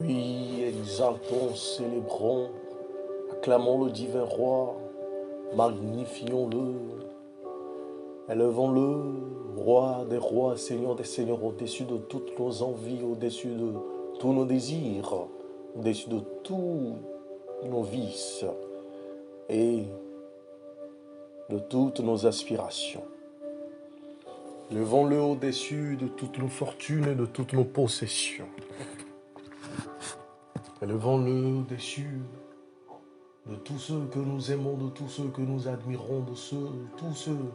Oui, exaltons, célébrons, acclamons le divin roi, magnifions-le, élevons-le, roi des rois, seigneur des seigneurs, au-dessus de toutes nos envies, au-dessus de tous nos désirs, au-dessus de tous nos vices et de toutes nos aspirations. Levons-le au-dessus de toutes nos fortunes et de toutes nos possessions. Élevons-le au-dessus de tous ceux que nous aimons, de tous ceux que nous admirons, de tous ceux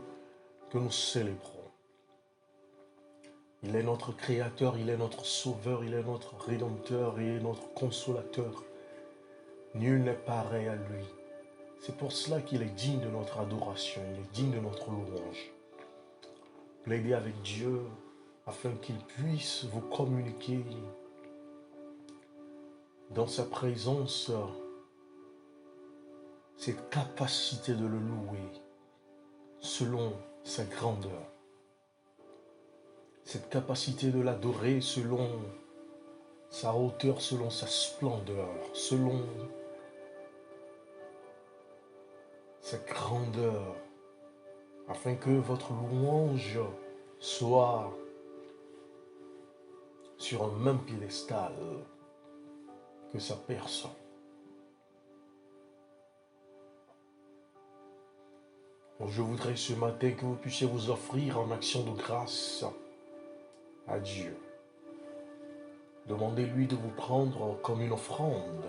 que nous célébrons. Il est notre Créateur, il est notre Sauveur, il est notre Rédempteur et notre Consolateur. Nul n'est pareil à lui. C'est pour cela qu'il est digne de notre adoration, il est digne de notre louange. Plaidez avec Dieu afin qu'il puisse vous communiquer dans sa présence cette capacité de le louer selon sa grandeur. Cette capacité de l'adorer selon sa hauteur, selon sa splendeur, selon sa grandeur, afin que votre louange soit sur un même piédestal que sa personne. Je voudrais ce matin que vous puissiez vous offrir en action de grâce à Dieu. Demandez-lui de vous prendre comme une offrande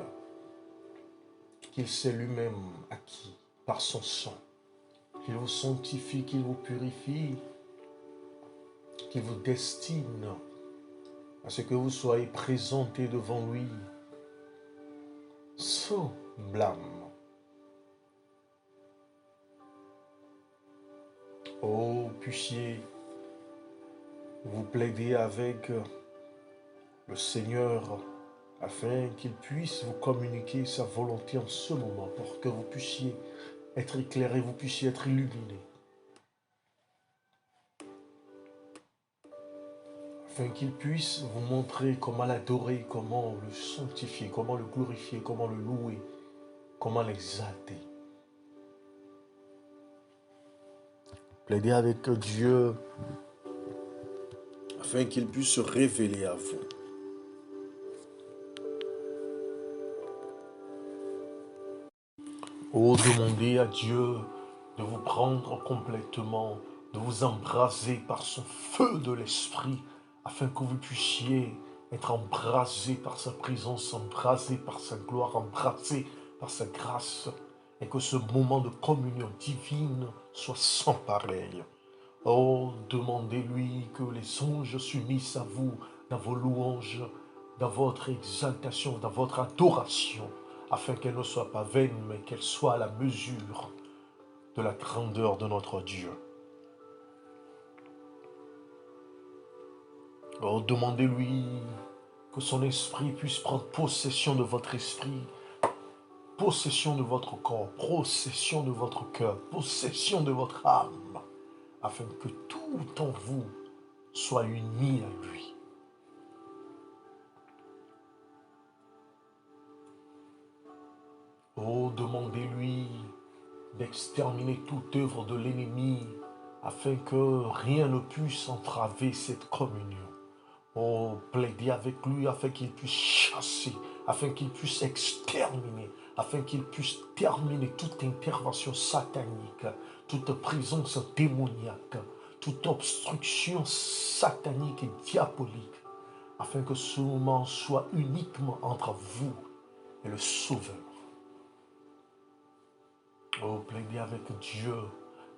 qu'il s'est lui-même acquis par son sang. Qu'il vous sanctifie, qu'il vous purifie, qu'il vous destine à ce que vous soyez présentés devant lui sans blâme. Oh, puissiez vous plaider avec le Seigneur afin qu'il puisse vous communiquer sa volonté en ce moment pour que vous puissiez être éclairé, vous puissiez être illuminé. Afin qu'il puisse vous montrer comment l'adorer, comment le sanctifier, comment le glorifier, comment le louer, comment l'exalter. Plaidez avec Dieu afin qu'il puisse se révéler à vous. Oh, demandez à Dieu de vous prendre complètement, de vous embraser par son feu de l'esprit, afin que vous puissiez être embrasé par sa présence, embrasé par sa gloire, embrasé par sa grâce, et que ce moment de communion divine soit sans pareil. Oh, demandez-lui que les anges s'unissent à vous dans vos louanges, dans votre exaltation, dans votre adoration, afin qu'elle ne soit pas vaine, mais qu'elle soit à la mesure de la grandeur de notre Dieu. Oh, demandez-lui que son esprit puisse prendre possession de votre esprit, possession de votre corps, possession de votre cœur, possession de votre âme, afin que tout en vous soit uni à lui. Oh, demandez-lui d'exterminer toute œuvre de l'ennemi, afin que rien ne puisse entraver cette communion. Oh, plaidez avec lui afin qu'il puisse chasser, afin qu'il puisse exterminer, afin qu'il puisse terminer toute intervention satanique, toute présence démoniaque, toute obstruction satanique et diabolique, afin que ce moment soit uniquement entre vous et le Sauveur. Oh, plaidez avec Dieu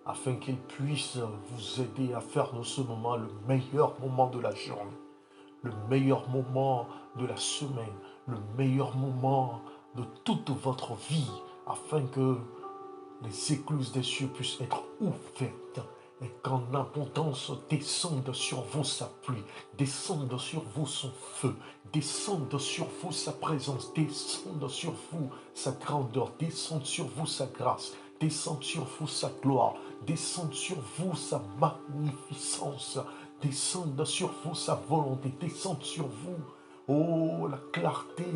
afin qu'il puisse vous aider à faire de ce moment le meilleur moment de la journée, le meilleur moment de la semaine, le meilleur moment de toute votre vie, afin que les écluses des cieux puissent être ouvertes et qu'en abondance descende sur vous sa pluie, descende sur vous son feu, descende sur vous sa présence, descende sur vous sa grandeur, descende sur vous sa grâce, descende sur vous sa gloire, descende sur vous sa magnificence, descende sur vous sa volonté, descende sur vous, oh la clarté,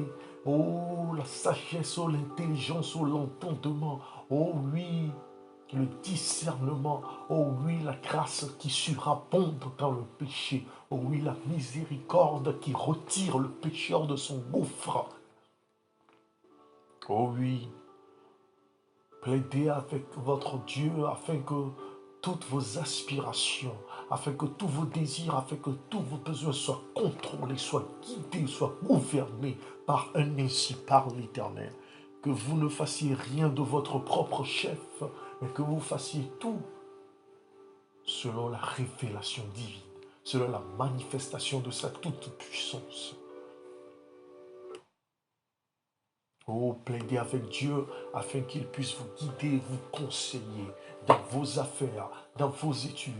oh la sagesse, oh l'intelligence, oh l'entendement, oh oui, le discernement, oh oui, la grâce qui surabonde dans le péché, oh oui, la miséricorde qui retire le pécheur de son gouffre, oh oui, plaidez avec votre Dieu afin que toutes vos aspirations, afin que tous vos désirs, afin que tous vos besoins soient contrôlés, soient guidés, soient gouvernés par un ainsi par l'Éternel. Que vous ne fassiez rien de votre propre chef, mais que vous fassiez tout selon la révélation divine, selon la manifestation de sa toute-puissance. Oh, plaidez avec Dieu afin qu'il puisse vous guider, vous conseiller dans vos affaires, dans vos études,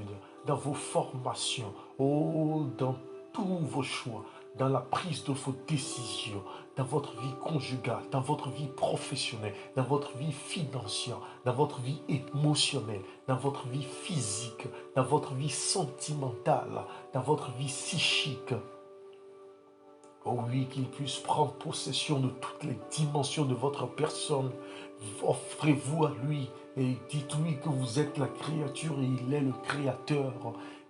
dans vos formations, oh, dans tous vos choix, dans la prise de vos décisions, dans votre vie conjugale, dans votre vie professionnelle, dans votre vie financière, dans votre vie émotionnelle, dans votre vie physique, dans votre vie sentimentale, dans votre vie psychique. Oh oui, qu'il puisse prendre possession de toutes les dimensions de votre personne. Offrez-vous à lui et dites-lui que vous êtes la créature et il est le créateur.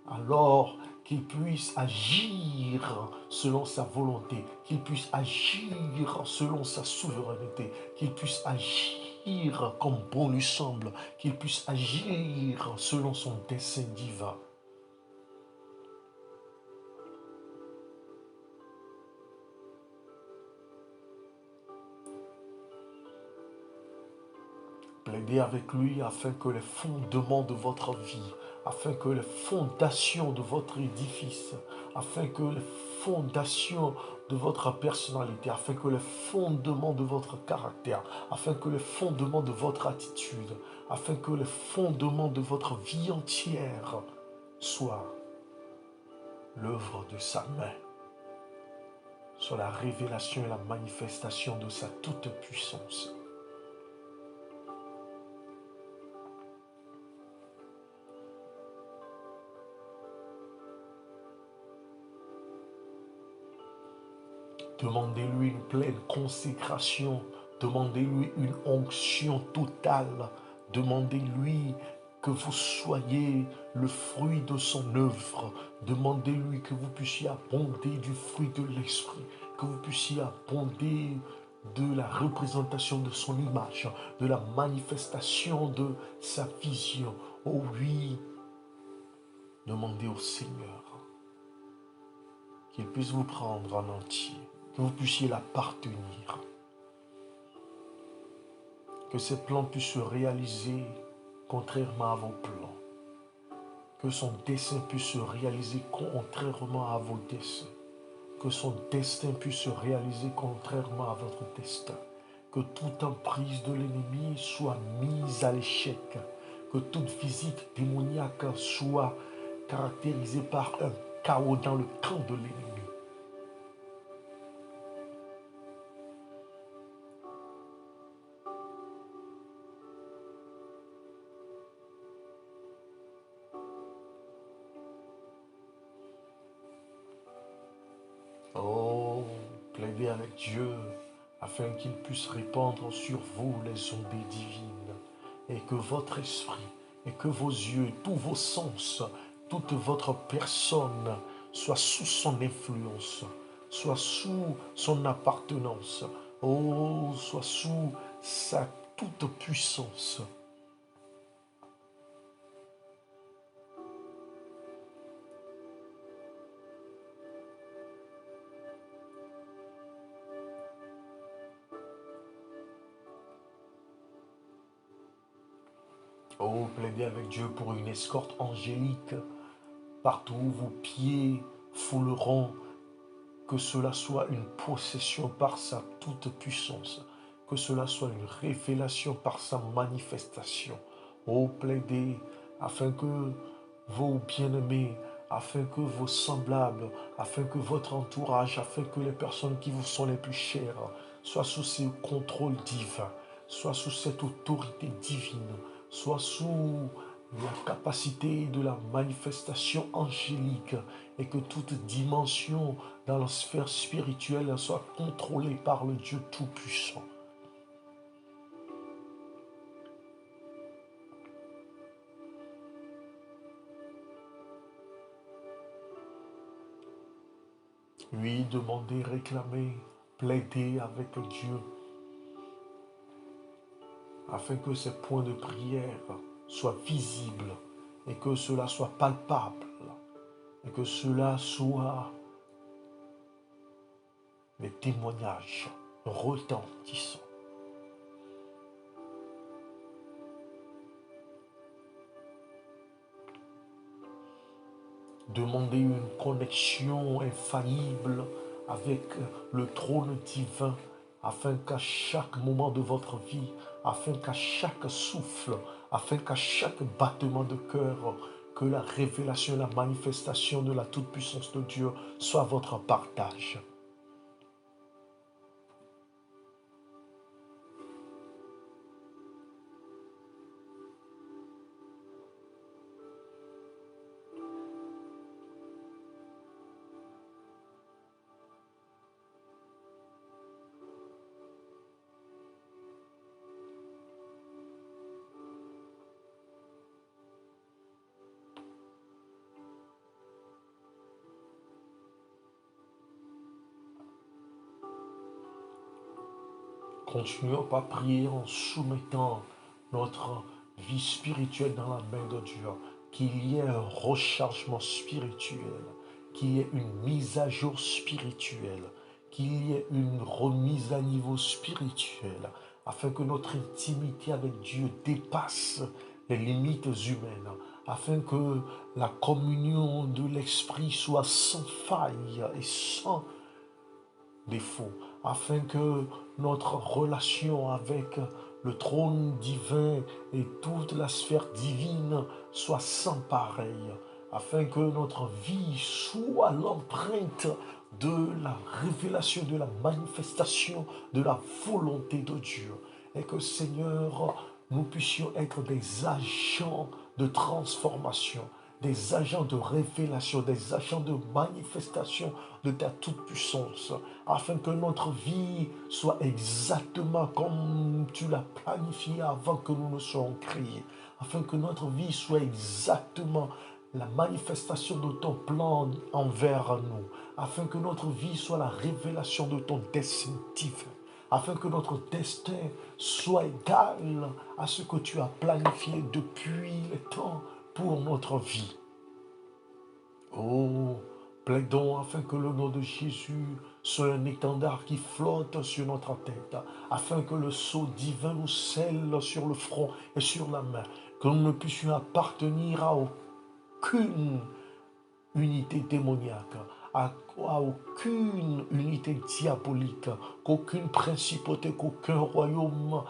Alors qu'il puisse agir selon sa volonté, qu'il puisse agir selon sa souveraineté, qu'il puisse agir comme bon lui semble, qu'il puisse agir selon son dessein divin. Plaidez avec lui afin que les fondements de votre vie, afin que les fondations de votre édifice, afin que les fondations de votre personnalité, afin que les fondements de votre caractère, afin que les fondements de votre attitude, afin que les fondements de votre vie entière soient l'œuvre de sa main, soit la révélation et la manifestation de sa toute-puissance. Demandez-lui une pleine consécration. Demandez-lui une onction totale. Demandez-lui que vous soyez le fruit de son œuvre. Demandez-lui que vous puissiez abonder du fruit de l'esprit. Que vous puissiez abonder de la représentation de son image, de la manifestation de sa vision. Oh oui, demandez au Seigneur qu'il puisse vous prendre en entier, que vous puissiez l'appartenir, que ses plans puissent se réaliser contrairement à vos plans, que son dessein puisse se réaliser contrairement à vos desseins, que son destin puisse se réaliser contrairement à votre destin, que toute emprise de l'ennemi soit mise à l'échec, que toute visite démoniaque soit caractérisée par un chaos dans le camp de l'ennemi. Oh, plaidez avec Dieu afin qu'il puisse répandre sur vous les ondes divines et que votre esprit et que vos yeux, tous vos sens, toute votre personne soit sous son influence, soit sous son appartenance, oh, soit sous sa toute puissance. Oh, plaidez avec Dieu pour une escorte angélique partout où vos pieds fouleront, que cela soit une possession par sa toute puissance, que cela soit une révélation par sa manifestation. Oh, plaidez afin que vos bien-aimés, afin que vos semblables, afin que votre entourage, afin que les personnes qui vous sont les plus chères soient sous ce contrôle divin, soient sous cette autorité divine, soient sous la capacité de la manifestation angélique et que toute dimension dans la sphère spirituelle soit contrôlée par le Dieu Tout-Puissant. Lui demander, réclamer, plaider avec Dieu afin que ces points de prière soient visibles et que cela soit palpable et que cela soit des témoignages retentissants. Demandez une connexion infaillible avec le trône divin afin qu'à chaque moment de votre vie, afin qu'à chaque souffle, afin qu'à chaque battement de cœur, que la révélation, la manifestation de la toute-puissance de Dieu soit votre partage. Continuons par prier en soumettant notre vie spirituelle dans la main de Dieu, qu'il y ait un rechargement spirituel, qu'il y ait une mise à jour spirituelle, qu'il y ait une remise à niveau spirituel, afin que notre intimité avec Dieu dépasse les limites humaines, afin que la communion de l'Esprit soit sans faille et sans défaut, afin que notre relation avec le trône divin et toute la sphère divine soit sans pareil, afin que notre vie soit l'empreinte de la révélation, de la manifestation de la volonté de Dieu, et que Seigneur, nous puissions être des agents de transformation, des agents de révélation, des agents de manifestation de ta toute-puissance, afin que notre vie soit exactement comme tu l'as planifié avant que nous ne soyons créés, afin que notre vie soit exactement la manifestation de ton plan envers nous, afin que notre vie soit la révélation de ton dessein divin, afin que notre destin soit égal à ce que tu as planifié depuis le temps pour notre vie. Oh, plaidons afin que le nom de Jésus soit un étendard qui flotte sur notre tête, afin que le sceau divin nous scelle sur le front et sur la main, que nous ne puissions appartenir à aucune unité démoniaque, à aucune unité diabolique, qu'aucune principauté, qu'aucun royaume,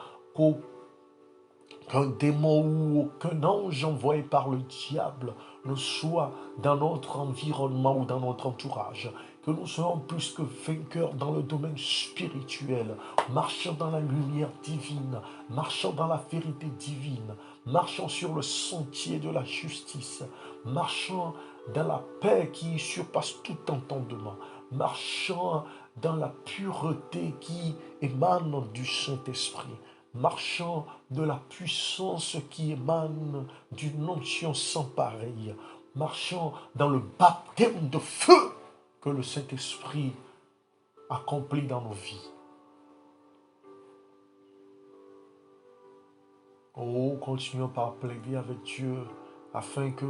qu'un démon ou aucun ange envoyé par le diable ne soit dans notre environnement ou dans notre entourage. Que nous soyons plus que vainqueurs dans le domaine spirituel, marchant dans la lumière divine, marchant dans la vérité divine, marchant sur le sentier de la justice, marchant dans la paix qui surpasse tout entendement, marchant dans la pureté qui émane du Saint-Esprit, marchant de la puissance qui émane d'une onction sans pareille, marchant dans le baptême de feu que le Saint-Esprit accomplit dans nos vies. Oh, continuons par plaider avec Dieu afin que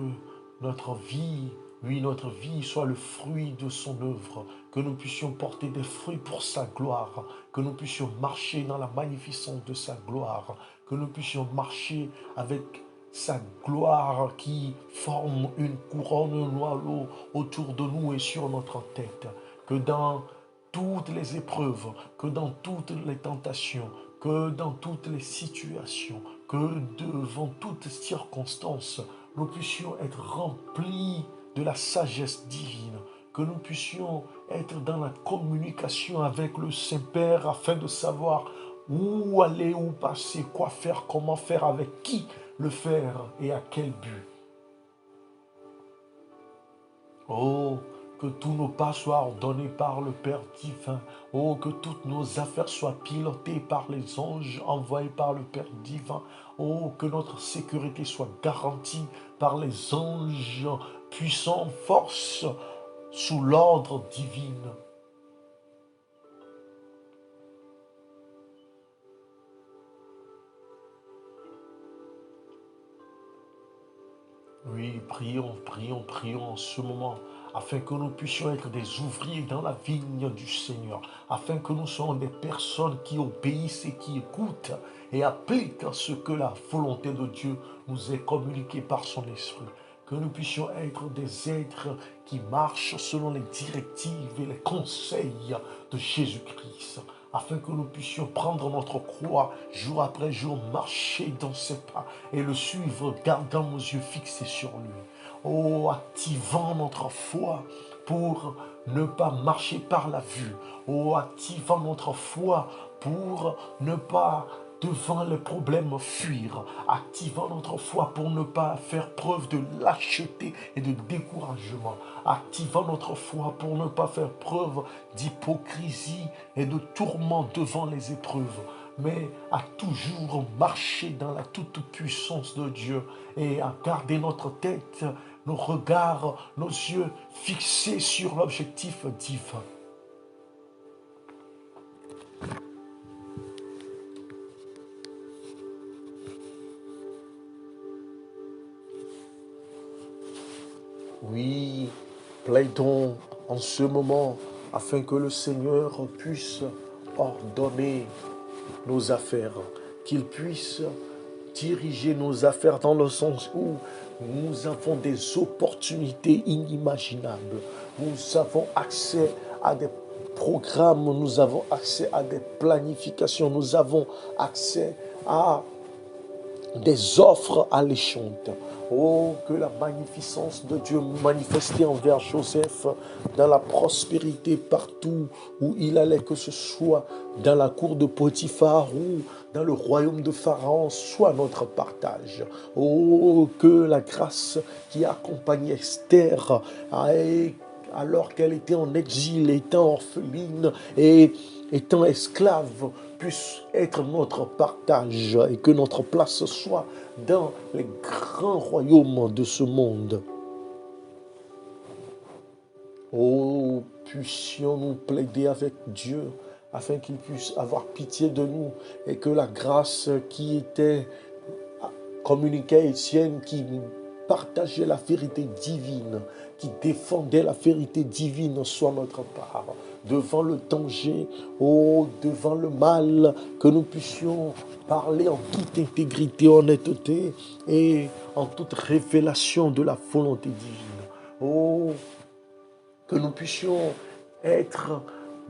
notre vie, notre vie soit le fruit de son œuvre, que nous puissions porter des fruits pour sa gloire, que nous puissions marcher dans la magnificence de sa gloire, que nous puissions marcher avec sa gloire qui forme une couronne noire autour de nous et sur notre tête, que dans toutes les épreuves, que dans toutes les tentations, que dans toutes les situations, que devant toutes circonstances, nous puissions être remplis de la sagesse divine, que nous puissions être dans la communication avec le Saint-Père afin de savoir où aller, où passer, quoi faire, comment faire, avec qui, le faire et à quel but? Oh, que tous nos pas soient ordonnés par le Père divin. Oh, que toutes nos affaires soient pilotées par les anges envoyés par le Père divin. Oh, que notre sécurité soit garantie par les anges puissants en force sous l'ordre divin. Oui, prions, prions, prions en ce moment, afin que nous puissions être des ouvriers dans la vigne du Seigneur, afin que nous soyons des personnes qui obéissent et qui écoutent et appliquent ce que la volonté de Dieu nous est communiquée par son Esprit. Que nous puissions être des êtres qui marchent selon les directives et les conseils de Jésus-Christ, afin que nous puissions prendre notre croix jour après jour, marcher dans ses pas et le suivre, gardant nos yeux fixés sur lui. Oh, activant notre foi pour ne pas marcher par la vue. Oh, activant notre foi pour ne pas devant les problèmes fuir, activant notre foi pour ne pas faire preuve de lâcheté et de découragement, activant notre foi pour ne pas faire preuve d'hypocrisie et de tourment devant les épreuves, mais à toujours marcher dans la toute-puissance de Dieu et à garder notre tête, nos regards, nos yeux fixés sur l'objectif divin. Oui, plaidons en ce moment afin que le Seigneur puisse ordonner nos affaires, qu'il puisse diriger nos affaires dans le sens où nous avons des opportunités inimaginables. Nous avons accès à des programmes, nous avons accès à des planifications, nous avons accès à des offres alléchantes. Oh, que la magnificence de Dieu manifestée envers Joseph dans la prospérité partout où il allait, que ce soit dans la cour de Potiphar ou dans le royaume de Pharaon, soit notre partage. Oh, que la grâce qui accompagne Esther alors qu'elle était en exil, étant orpheline et étant esclave, puisse être notre partage et que notre place soit dans les grands royaumes de ce monde. Oh, puissions-nous plaider avec Dieu afin qu'il puisse avoir pitié de nous et que la grâce qui était communiquée à Étienne, qui partageait la vérité divine, qui défendait la vérité divine, soit notre part. Devant le danger, oh, devant le mal, que nous puissions parler en toute intégrité, honnêteté et en toute révélation de la volonté divine. Oh, que nous puissions être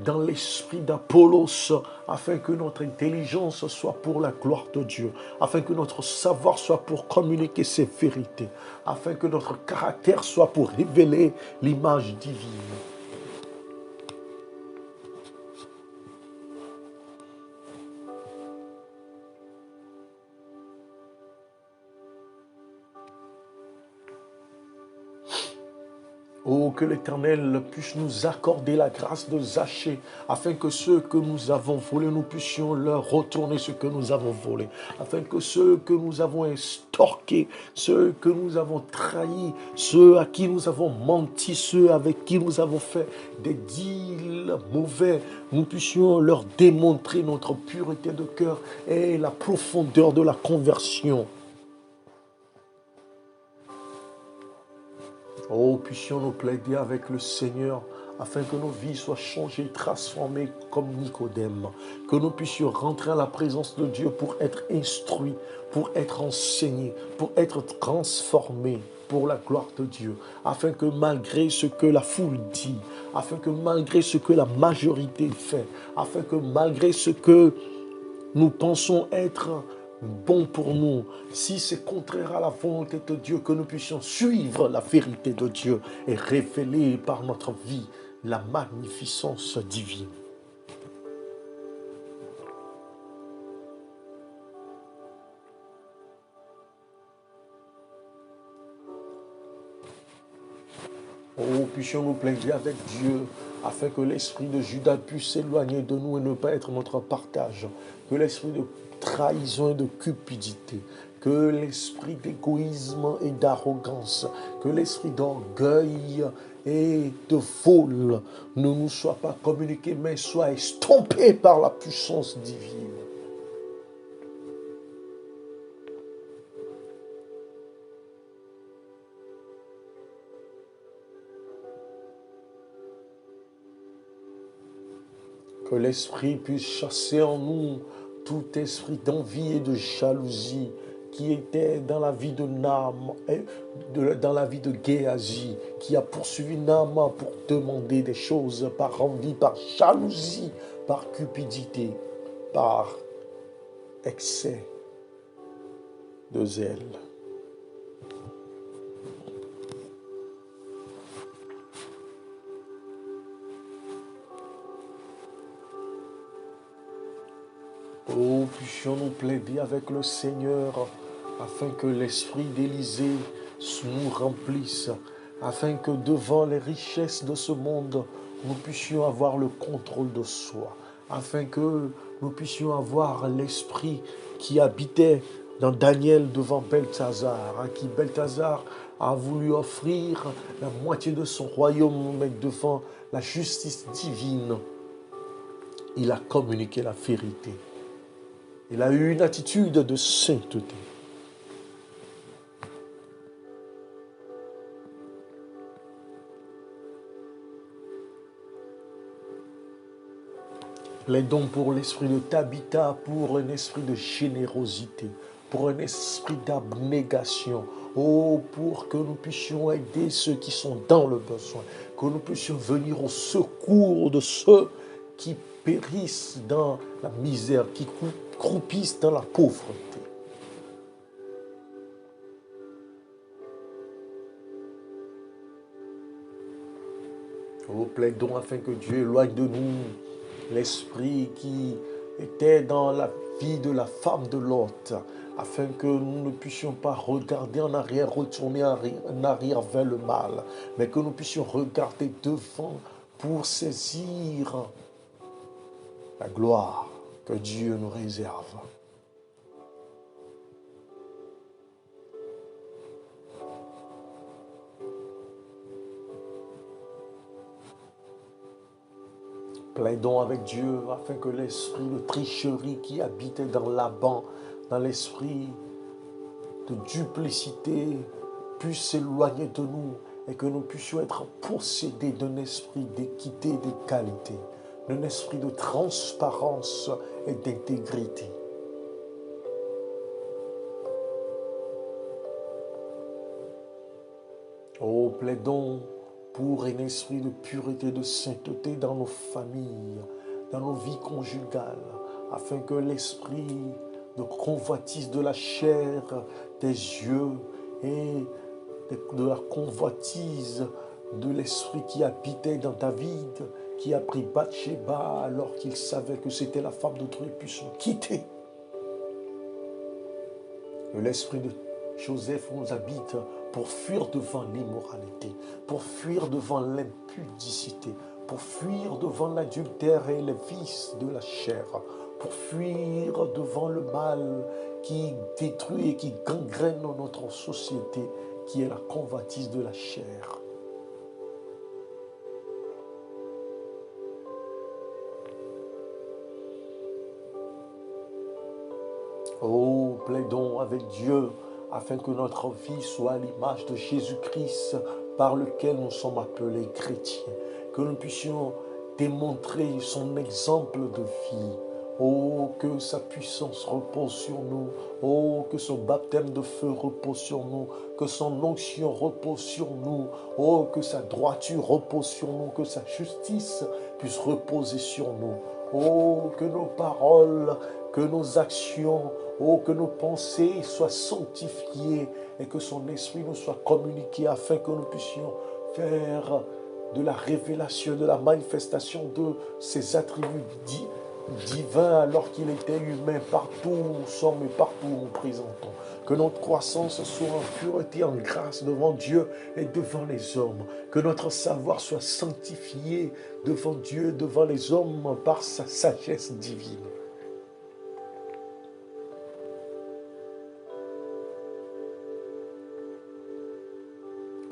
dans l'esprit d'Apollos, afin que notre intelligence soit pour la gloire de Dieu, afin que notre savoir soit pour communiquer ses vérités, afin que notre caractère soit pour révéler l'image divine. Oh, que l'Éternel puisse nous accorder la grâce de Zachée, afin que ceux que nous avons volés, nous puissions leur retourner ce que nous avons volé, afin que ceux que nous avons estorqués, ceux que nous avons trahis, ceux à qui nous avons menti, ceux avec qui nous avons fait des deals mauvais, nous puissions leur démontrer notre pureté de cœur et la profondeur de la conversion. Oh, puissions-nous plaider avec le Seigneur afin que nos vies soient changées, transformées comme Nicodème. Que nous puissions rentrer à la présence de Dieu pour être instruits, pour être enseignés, pour être transformés pour la gloire de Dieu. Afin que malgré ce que la foule dit, afin que malgré ce que la majorité fait, afin que malgré ce que nous pensons être bon pour nous, si c'est contraire à la volonté de Dieu, que nous puissions suivre la vérité de Dieu et révéler par notre vie la magnificence divine. puissions nous plaider avec Dieu, afin que l'esprit de Judas puisse s'éloigner de nous et ne pas être notre partage. Que l'esprit de trahison et de cupidité, que l'esprit d'égoïsme et d'arrogance, que l'esprit d'orgueil et de vol ne nous soit pas communiqué, mais soit estompé par la puissance divine. Que l'esprit puisse chasser en nous tout esprit d'envie et de jalousie qui était dans la vie de Naaman, dans la vie de Géasi, qui a poursuivi Naaman pour demander des choses par envie, par jalousie, par cupidité, par excès de zèle. Oh, puissions-nous plaider avec le Seigneur afin que l'esprit d'Élisée nous remplisse, afin que devant les richesses de ce monde, nous puissions avoir le contrôle de soi, afin que nous puissions avoir l'esprit qui habitait dans Daniel devant Belthazar, à qui Belthazar a voulu offrir la moitié de son royaume, mais devant la justice divine, il a communiqué la vérité. Il a eu une attitude de sainteté. Plaidons pour l'esprit de Tabitha, pour un esprit de générosité, pour un esprit d'abnégation. Oh, pour que nous puissions aider ceux qui sont dans le besoin, que nous puissions venir au secours de ceux qui périssent dans la misère, qui croupissent dans la pauvreté. Oh, plaidons afin que Dieu éloigne de nous l'esprit qui était dans la vie de la femme de Lot, afin que nous ne puissions pas regarder en arrière, retourner en arrière vers le mal, mais que nous puissions regarder devant pour saisir la gloire que Dieu nous réserve. Plaidons avec Dieu afin que l'esprit de tricherie qui habitait dans Laban, dans l'esprit de duplicité, puisse s'éloigner de nous et que nous puissions être possédés d'un esprit d'équité et d'égalité, d'un esprit de transparence et d'intégrité. Oh, plaidons pour un esprit de pureté, de sainteté dans nos familles, dans nos vies conjugales, afin que l'esprit de convoitise de la chair, des yeux et de la convoitise de l'esprit qui habitait dans David, qui a pris Bathsheba alors qu'il savait que c'était la femme de Dieu, puisse nous quitter. Que l'esprit de Joseph nous habite pour fuir devant l'immoralité, pour fuir devant l'impudicité, pour fuir devant l'adultère et les vices de la chair, pour fuir devant le mal qui détruit et qui gangrène notre société, qui est la convoitise de la chair. Oh, plaidons avec Dieu afin que notre vie soit à l'image de Jésus-Christ par lequel nous sommes appelés chrétiens. Que nous puissions démontrer son exemple de vie. Oh, que sa puissance repose sur nous. Oh, que son baptême de feu repose sur nous. Que son onction repose sur nous. Oh, que sa droiture repose sur nous. Que sa justice puisse reposer sur nous. Oh, que nos paroles, que nos actions, oh, que nos pensées soient sanctifiées et que son esprit nous soit communiqué afin que nous puissions faire de la révélation, de la manifestation de ses attributs divin alors qu'il était humain partout où nous sommes et partout où nous présentons. Que notre croissance soit en pureté, en grâce devant Dieu et devant les hommes. Que notre savoir soit sanctifié devant Dieu, devant les hommes par sa sagesse divine.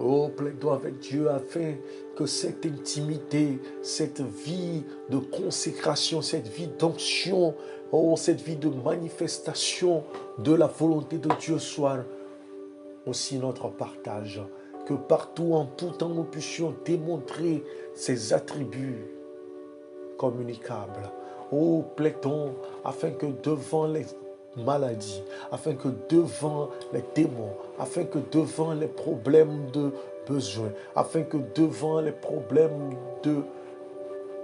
Oh, plaidons avec Dieu afin que cette intimité, cette vie de consécration, cette vie d'onction, oh, cette vie de manifestation de la volonté de Dieu soit aussi notre partage. Que partout, en tout temps, nous puissions démontrer ses attributs communicables. Oh, plaidons afin que devant les maladies, afin que devant les démons, afin que devant les problèmes de besoin, afin que devant les problèmes de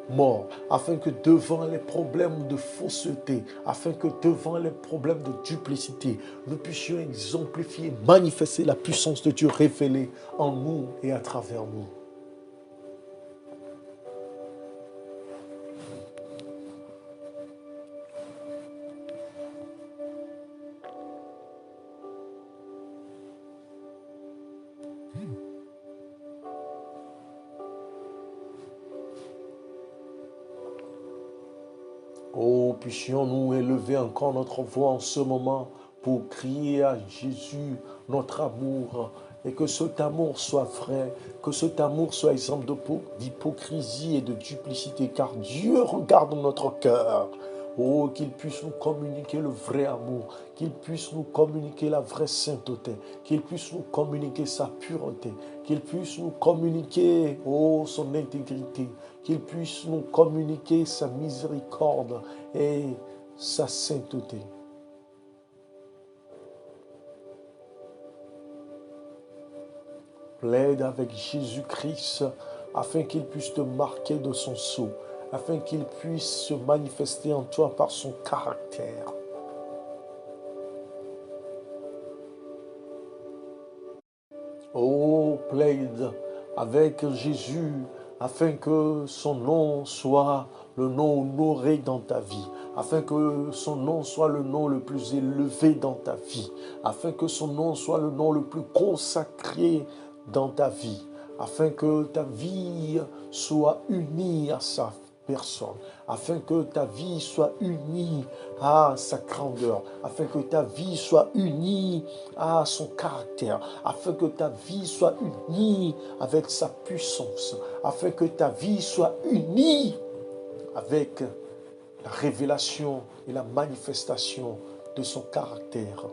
mort, afin que devant les problèmes de fausseté, afin que devant les problèmes de duplicité, nous puissions exemplifier, manifester la puissance de Dieu révélée en nous et à travers nous. Oh, puissions-nous élever encore notre voix en ce moment pour crier à Jésus notre amour et que cet amour soit vrai, que cet amour soit exemple d'hypocrisie et de duplicité, car Dieu regarde notre cœur. Oh, qu'il puisse nous communiquer le vrai amour, qu'il puisse nous communiquer la vraie sainteté, qu'il puisse nous communiquer sa pureté, qu'il puisse nous communiquer, oh, son intégrité, qu'il puisse nous communiquer sa miséricorde et sa sainteté. Plaide avec Jésus-Christ afin qu'il puisse te marquer de son sceau, afin qu'il puisse se manifester en toi par son caractère. Oh, plaide avec Jésus afin que son nom soit le nom honoré dans ta vie, afin que son nom soit le nom le plus élevé dans ta vie, afin que son nom soit le nom le plus consacré dans ta vie, afin que ta vie soit unie à sa personne, afin que ta vie soit unie à sa grandeur, afin que ta vie soit unie à son caractère, afin que ta vie soit unie avec sa puissance, afin que ta vie soit unie avec la révélation et la manifestation de son caractère.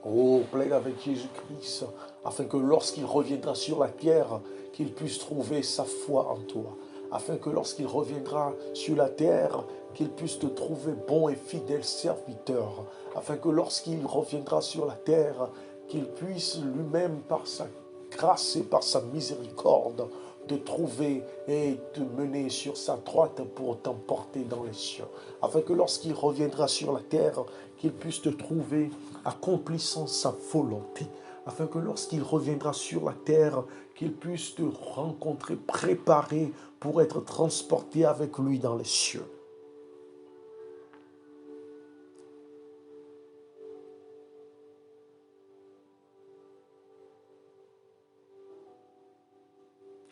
Oh, plaide avec Jésus-Christ, afin que lorsqu'il reviendra sur la terre, qu'il puisse trouver sa foi en toi. Afin que lorsqu'il reviendra sur la terre, qu'il puisse te trouver bon et fidèle serviteur. Afin que lorsqu'il reviendra sur la terre, qu'il puisse lui-même, par sa grâce et par sa miséricorde, te trouver et te mener sur sa droite pour t'emporter dans les cieux. Afin que lorsqu'il reviendra sur la terre, qu'il puisse te trouver accomplissant sa volonté. Afin que lorsqu'il reviendra sur la terre, qu'il puisse te rencontrer préparé pour être transporté avec lui dans les cieux.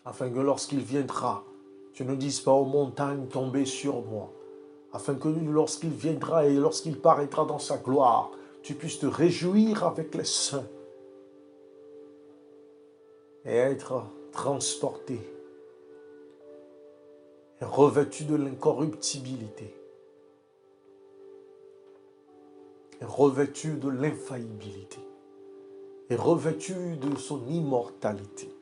Afin que lorsqu'il viendra, tu ne dises pas aux montagnes tombez sur moi. Afin que lorsqu'il viendra et lorsqu'il paraîtra dans sa gloire, tu puisses te réjouir avec les saints et être transporté et revêtu de l'incorruptibilité et revêtu de l'infaillibilité et revêtu de son immortalité.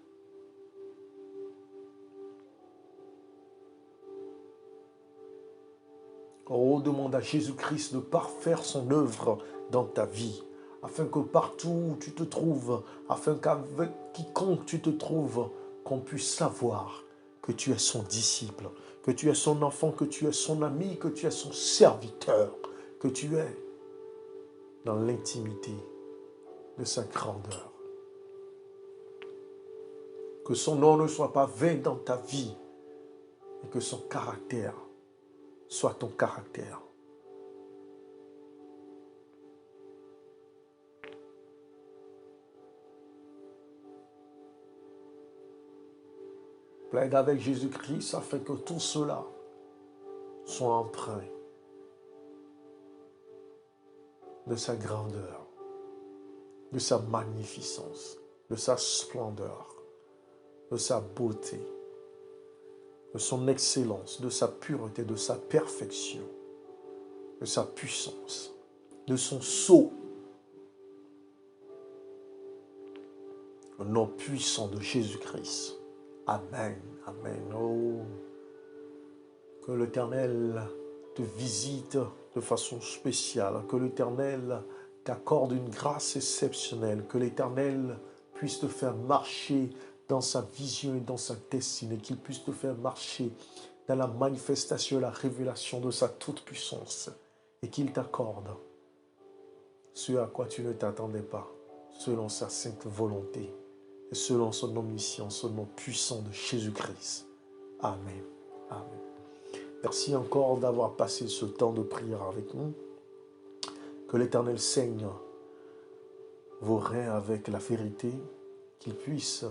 Oh, demande à Jésus-Christ de parfaire son œuvre dans ta vie, afin que partout où tu te trouves, afin qu'avec quiconque tu te trouves, qu'on puisse savoir que tu es son disciple, que tu es son enfant, que tu es son ami, que tu es son serviteur, que tu es dans l'intimité de sa grandeur. Que son nom ne soit pas vain dans ta vie et que son caractère soit ton caractère. Plaide avec Jésus-Christ afin que tout cela soit empreint de sa grandeur, de sa magnificence, de sa splendeur, de sa beauté, de son excellence, de sa pureté, de sa perfection, de sa puissance, de son sceau. Au nom puissant de Jésus-Christ. Amen. Amen. Oh, que l'Éternel te visite de façon spéciale, que l'Éternel t'accorde une grâce exceptionnelle, que l'Éternel puisse te faire marcher dans sa vision et dans sa destinée, qu'il puisse te faire marcher dans la manifestation et la révélation de sa toute-puissance, et qu'il t'accorde ce à quoi tu ne t'attendais pas, selon sa sainte volonté, et selon son omniscience, au nom puissant de Jésus-Christ. Amen. Amen. Merci encore d'avoir passé ce temps de prière avec nous. Que l'Éternel saigne vos reins avec la vérité, qu'il puisse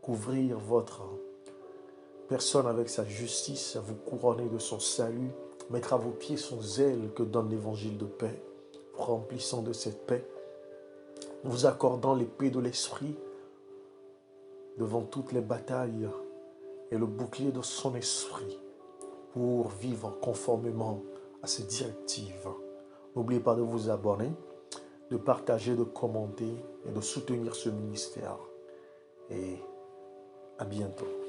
couvrir votre personne avec sa justice, vous couronner de son salut, mettre à vos pieds son zèle que donne l'évangile de paix, vous remplissant de cette paix, vous accordant l'épée de l'esprit devant toutes les batailles et le bouclier de son esprit pour vivre conformément à ses directives. N'oubliez pas de vous abonner, de partager, de commenter et de soutenir ce ministère. Et à bientôt.